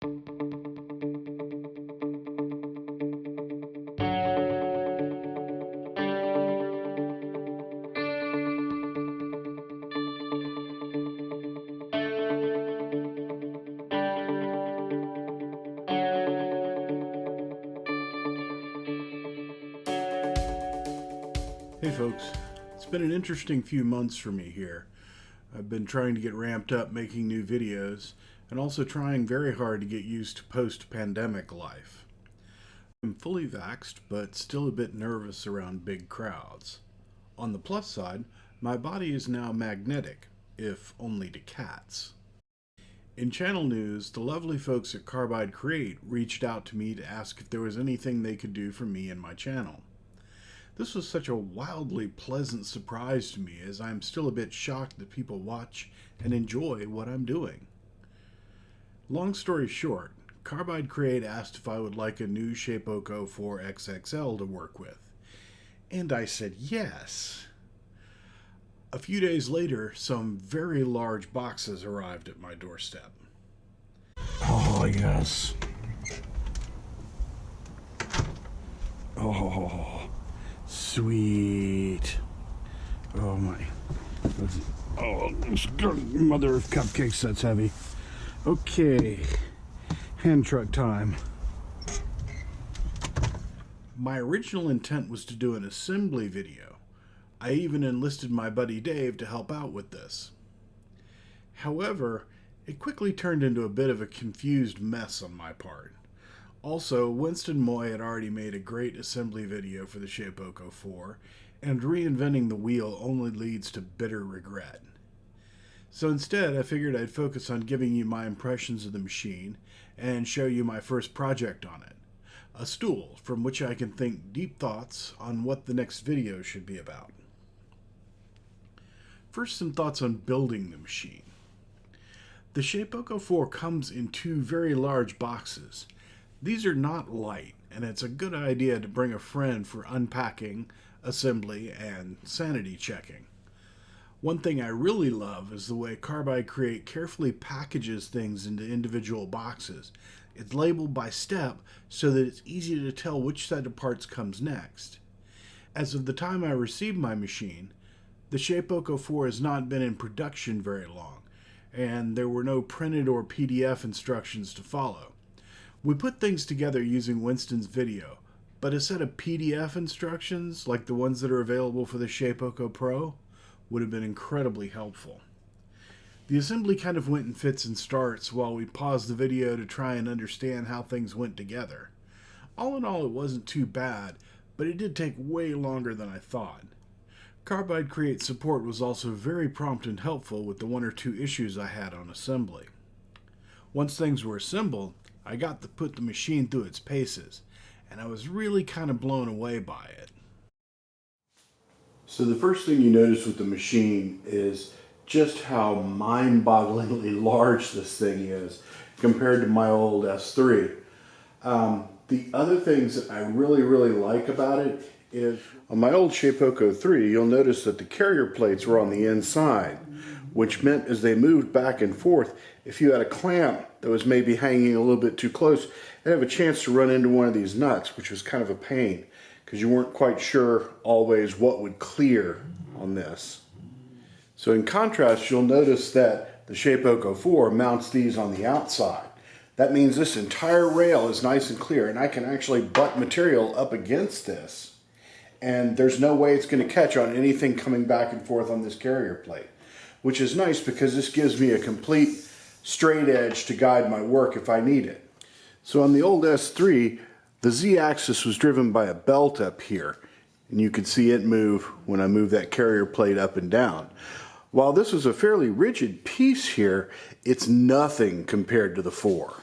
Hey folks, it's been an interesting few months for me here. I've been trying to get ramped up making new videos and also trying very hard to get used to post-pandemic life. I'm fully vaxxed but still a bit nervous around big crowds. On the plus side, my body is now magnetic, if only to cats. In channel news, the lovely folks at Carbide Create reached out to me to ask if there was anything they could do for me and my channel. This was such a wildly pleasant surprise to me, as I'm still a bit shocked that people watch and enjoy what I'm doing. Long story short, Carbide Create asked if I would like a new Shapeoko 4XXL to work with, and I said yes. A few days later, some very large boxes arrived at my doorstep. Oh, yes. Oh. Sweet. Oh my. Oh, mother of cupcakes, that's heavy. Okay. Hand truck time. My original intent was to do an assembly video. I even enlisted my buddy Dave to help out with this. However, it quickly turned into a bit of a confused mess on my part. Also, Winston Moy had already made a great assembly video for the Shapeoko 4, and reinventing the wheel only leads to bitter regret. So instead, I figured I'd focus on giving you my impressions of the machine and show you my first project on it, a stool from which I can think deep thoughts on what the next video should be about. First, some thoughts on building the machine. The Shapeoko 4 comes in two very large boxes. These are not light, and it's a good idea to bring a friend for unpacking, assembly, and sanity checking. One thing I really love is the way Carbide Create carefully packages things into individual boxes. It's labeled by step so that it's easy to tell which set of parts comes next. As of the time I received my machine, the Shapeoko 4 has not been in production very long, and there were no printed or PDF instructions to follow. We put things together using Winston's video, but a set of PDF instructions, like the ones that are available for the Shapeoko Pro, would have been incredibly helpful. The assembly kind of went in fits and starts while we paused the video to try and understand how things went together. All in all, it wasn't too bad, but it did take way longer than I thought. Carbide Create support was also very prompt and helpful with the one or two issues I had on assembly. Once things were assembled, I got to put the machine through its paces, and I was really kind of blown away by it. So the first thing you notice with the machine is just how mind-bogglingly large this thing is compared to my old S3. The other things that I really like about it is, on my old Shapeoko 3, you'll notice that the carrier plates were on the inside, which meant as they moved back and forth, if you had a clamp that was maybe hanging a little bit too close, you'd have a chance to run into one of these nuts, which was kind of a pain because you weren't quite sure always what would clear on this. So in contrast, you'll notice that the Shapeoko 4 mounts these on the outside. That means this entire rail is nice and clear, and I can actually butt material up against this, and there's no way it's going to catch on anything coming back and forth on this carrier plate, which is nice because this gives me a complete straight edge to guide my work if I need it. So on the old S3, the Z-axis was driven by a belt up here, and you could see it move when I move that carrier plate up and down. While this was a fairly rigid piece here, it's nothing compared to the 4.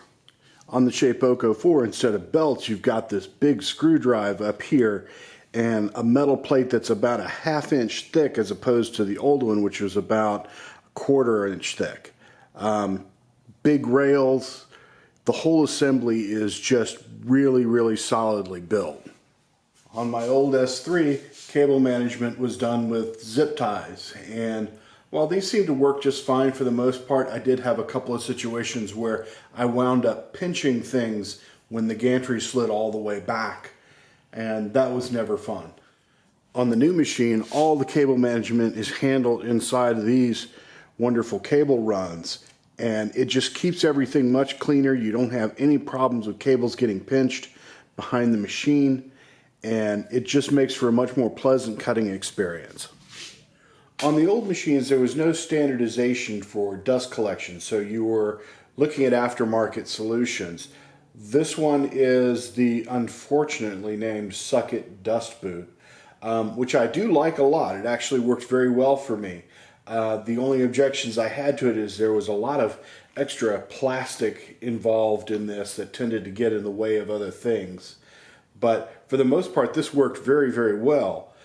On the Shapeoko 4, instead of belts, you've got this big screw drive up here and a metal plate that's about a ½ inch thick as opposed to the old one, which was about a ¼ inch thick. Big rails. The whole assembly is just really solidly built. On my old S3, cable management was done with zip ties, and While these seem to work just fine for the most part, I did have a couple of situations where I wound up pinching things when the gantry slid all the way back, and that was never fun. On the new machine, all the cable management is handled inside of these wonderful cable runs, and it just keeps everything much cleaner. You don't have any problems with cables getting pinched behind the machine, and it just makes for a much more pleasant cutting experience. On the old machines, there was no standardization for dust collection, so you were looking at aftermarket solutions. This one is the unfortunately named Suck It Dust Boot, which I do like a lot. It actually worked very well for me. The only objections I had to it is there was a lot of extra plastic involved in this that tended to get in the way of other things. But for the most part, this worked very, very well.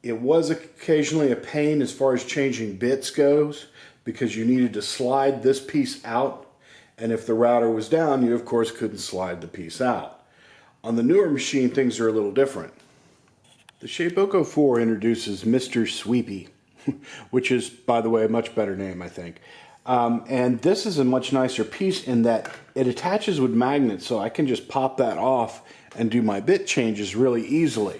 It was occasionally a pain as far as changing bits goes, because you needed to slide this piece out, and if the router was down, you of course couldn't slide the piece out. On the newer machine, things are a little different. The Shapeoko 4 introduces Mr. Sweepy, which is, by the way, a much better name, I think. And this is a much nicer piece in that it attaches with magnets, so I can just pop that off and do my bit changes really easily,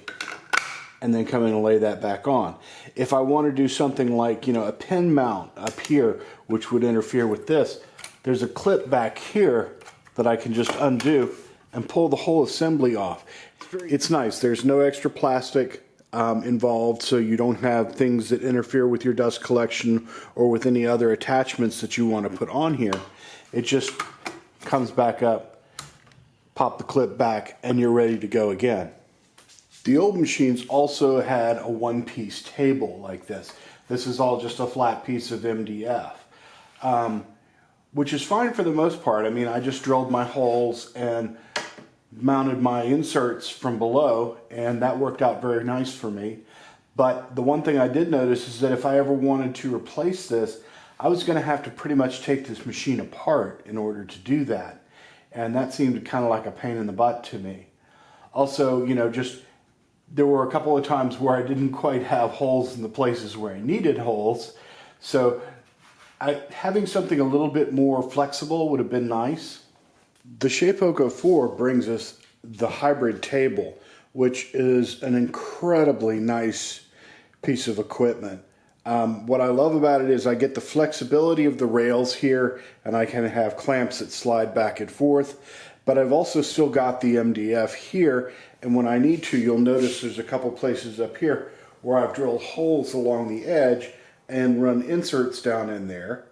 and then come in and lay that back on. If I want to do something like, a pin mount up here, which would interfere with this, there's a clip back here that I can just undo and pull the whole assembly off. It's nice. There's no extra plastic involved, so you don't have things that interfere with your dust collection or with any other attachments that you want to put on here. It just comes back up, pop the clip back, and you're ready to go again. The old machines also had a one-piece table like this. This is all just a flat piece of MDF, which is fine for the most part. I mean, I just drilled my holes and mounted my inserts from below, and that worked out very nice for me. But the one thing I did notice is that if I ever wanted to replace this, I was going to have to pretty much take this machine apart in order to do that. And that seemed kind of like a pain in the butt to me. Also, there were a couple of times where I didn't quite have holes in the places where I needed holes. So having something a little bit more flexible would have been nice. The Shapeoko 4 brings us the hybrid table, which is an incredibly nice piece of equipment. What I love about it is I get the flexibility of the rails here, and I can have clamps that slide back and forth. But I've also still got the MDF here, and when I need to, you'll notice there's a couple places up here where I've drilled holes along the edge and run inserts down in there.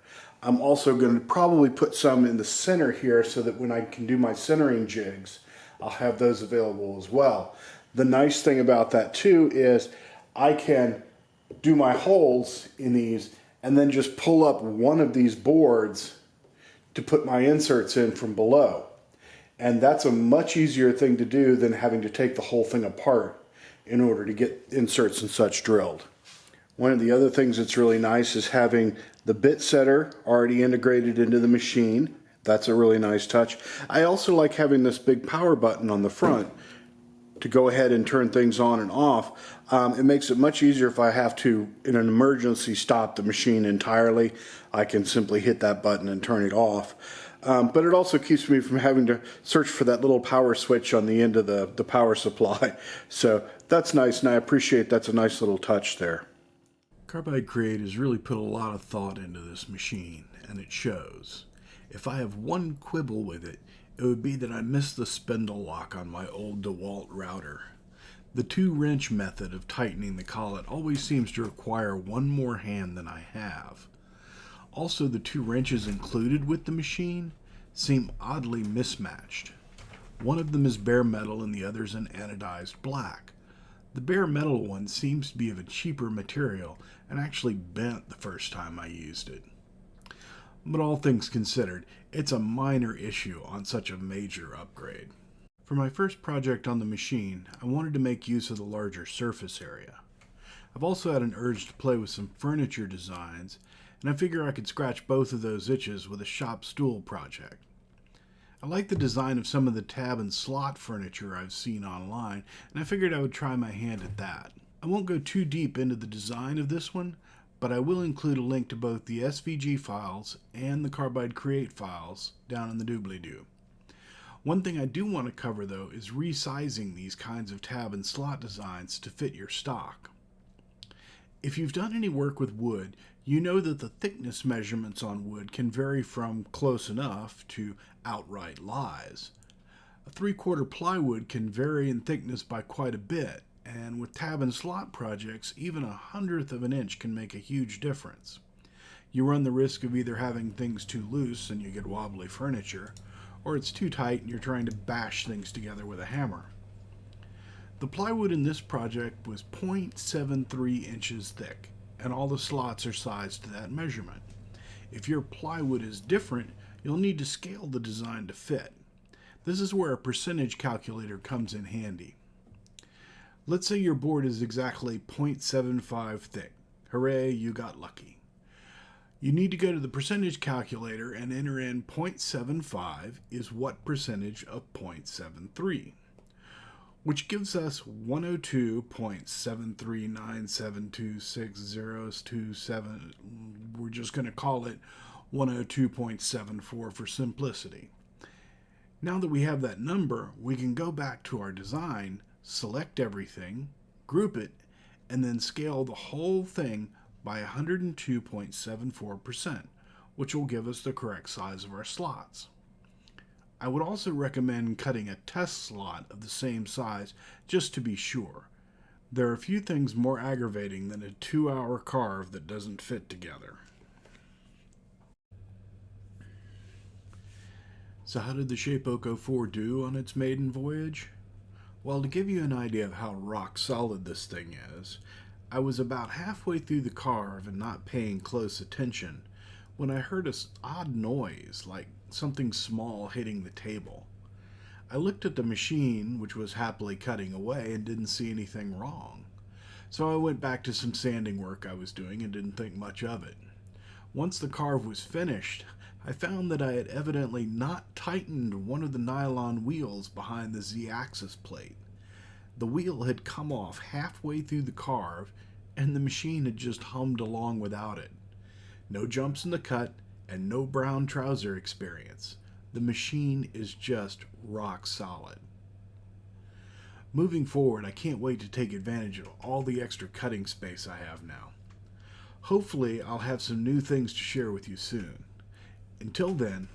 I'm also going to probably put some in the center here so that when I can do my centering jigs, I'll have those available as well. The nice thing about that too is I can do my holes in these and then just pull up one of these boards to put my inserts in from below. And that's a much easier thing to do than having to take the whole thing apart in order to get inserts and such drilled. One of the other things that's really nice is having the bit setter already integrated into the machine. That's a really nice touch. I also like having this big power button on the front to go ahead and turn things on and off. It makes it much easier if I have to, in an emergency, stop the machine entirely. I can simply hit that button and turn it off. But it also keeps me from having to search for that little power switch on the end of the power supply. So that's nice, and I appreciate that's a nice little touch there. Carbide Create has really put a lot of thought into this machine, and it shows. If I have one quibble with it, it would be that I missed the spindle lock on my old DeWalt router. The 2-wrench method of tightening the collet always seems to require one more hand than I have. Also, the 2 wrenches included with the machine seem oddly mismatched. One of them is bare metal and the other is an anodized black. The bare metal one seems to be of a cheaper material and actually bent the first time I used it. But all things considered, it's a minor issue on such a major upgrade. For my first project on the machine, I wanted to make use of the larger surface area. I've also had an urge to play with some furniture designs, and I figure I could scratch both of those itches with a shop stool project. I like the design of some of the tab and slot furniture I've seen online, and I figured I would try my hand at that. I won't go too deep into the design of this one, but I will include a link to both the SVG files and the Carbide Create files down in the doobly-doo. One thing I do want to cover though is resizing these kinds of tab and slot designs to fit your stock. If you've done any work with wood, you know that the thickness measurements on wood can vary from close enough to outright lies. A 3/4 plywood can vary in thickness by quite a bit, and with tab and slot projects, even 1/100th of an inch can make a huge difference. You run the risk of either having things too loose and you get wobbly furniture, or it's too tight and you're trying to bash things together with a hammer. The plywood in this project was 0.73 inches thick, and all the slots are sized to that measurement. If your plywood is different, you'll need to scale the design to fit. This is where a percentage calculator comes in handy. Let's say your board is exactly 0.75 thick. Hooray, you got lucky. You need to go to the percentage calculator and enter in 0.75 is what percentage of 0.73. Which gives us 102.739726027. We're just going to call it 102.74 for simplicity. Now that we have that number, we can go back to our design, select everything, group it, and then scale the whole thing by 102.74%, which will give us the correct size of our slots. I would also recommend cutting a test slot of the same size just to be sure. There are a few things more aggravating than a 2-hour carve that doesn't fit together. So how did the Shapeoko 4 do on its maiden voyage? Well, to give you an idea of how rock solid this thing is, I was about halfway through the carve and not paying close attention when I heard an odd noise, like something small hitting the table. I looked at the machine, which was happily cutting away, and didn't see anything wrong. So I went back to some sanding work I was doing and didn't think much of it. Once the carve was finished, I found that I had evidently not tightened one of the nylon wheels behind the Z-axis plate. The wheel had come off halfway through the carve, and the machine had just hummed along without it. No jumps in the cut, and no brown trouser experience. The machine is just rock solid. Moving forward, I can't wait to take advantage of all the extra cutting space I have now. Hopefully, I'll have some new things to share with you soon. Until then,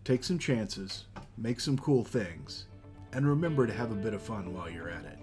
take some chances, make some cool things, and remember to have a bit of fun while you're at it.